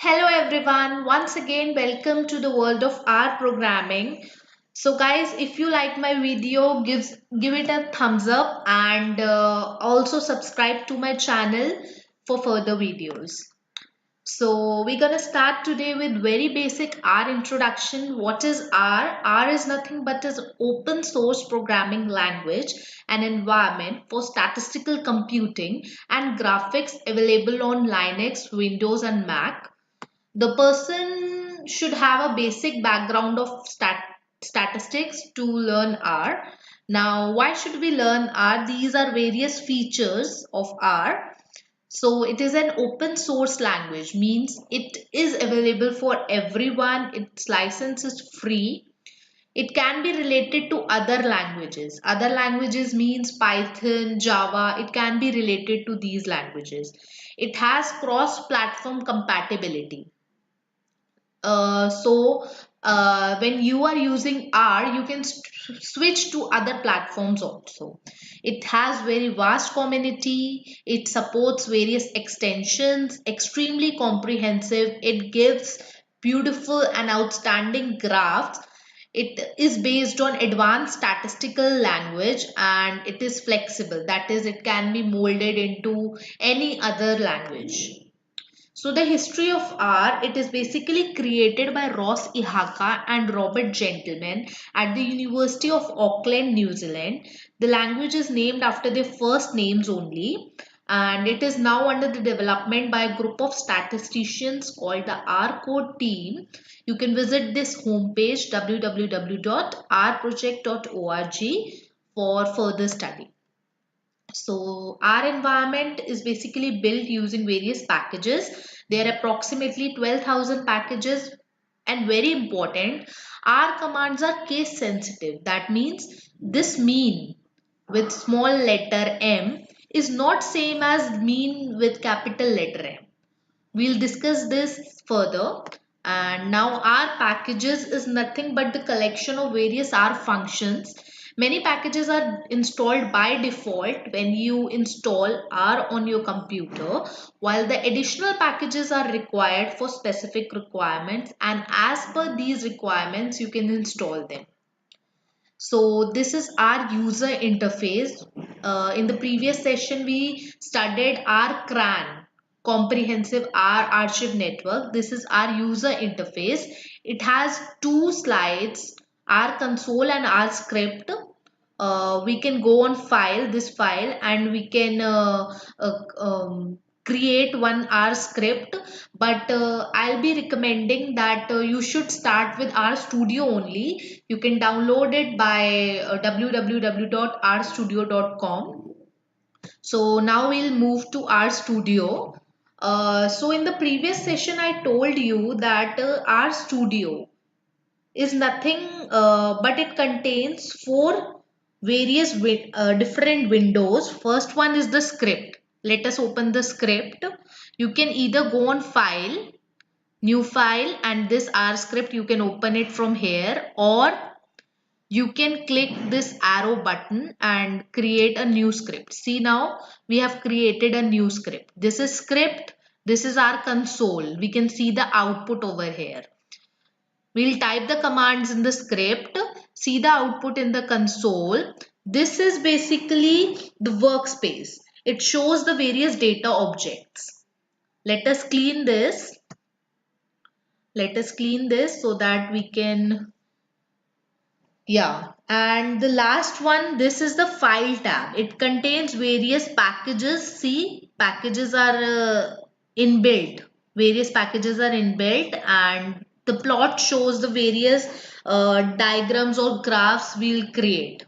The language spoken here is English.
Hello everyone, once again welcome to the world of R programming. So guys, if you like my video, give it a thumbs up and also subscribe to my channel for further videos. So we're gonna start today with very basic R introduction. What is R? R is nothing but an open source programming language and environment for statistical computing and graphics available on Linux, Windows and Mac. The person should have a basic background of statistics to learn R. Now, why should we learn R? These are various features of R. So it is an open source language, means it is available for everyone. Its license is free. It can be related to other languages. Other languages means Python, Java. It can be related to these languages. It has cross-platform compatibility. When you are using R, you can switch to other platforms also. It has very vast community. It supports various extensions, extremely comprehensive. It gives beautiful and outstanding graphs. It is based on advanced statistical language and it is flexible. That is, it can be molded into any other language. So the history of R, it is basically created by Ross Ihaka and Robert Gentleman at the University of Auckland, New Zealand. The language is named after their first names only, and it is now under the development by a group of statisticians called the R Code team. You can visit this homepage www.rproject.org for further study. So our environment is basically built using various packages. There are approximately 12,000 packages, and very important, our commands are case sensitive. That means this mean with small letter m is not same as mean with capital letter M. We'll discuss this further. And now R packages is nothing but the collection of various R functions. Many packages are installed by default when you install R on your computer, while the additional packages are required for specific requirements, and as per these requirements you can install them. So this is our user interface. In the previous session, we studied our CRAN, Comprehensive R Archive Network. This is our user interface. It has two slides, R console and R script. We can go on this file, and we can create one R script, but I'll be recommending that you should start with RStudio only. You can download it by www.rstudio.com. So now we'll move to RStudio. So in the previous session I told you that RStudio is nothing but it contains four various different windows. First one is the script. Let us open the script. You can either go on file, new file, and this R script you can open it from here, or you can click this arrow button and create a new script. See, now we have created a new script. This is script. This is our console. We can see the output over here. We'll type the commands in the script, see the output in the console. This is basically the workspace. It shows the various data objects. Let us clean this. Let us clean this so that we can, yeah. And the last one, this is the file tab. It contains various packages. See, packages are inbuilt. Various packages are inbuilt, and the plot shows the various diagrams or graphs we'll create.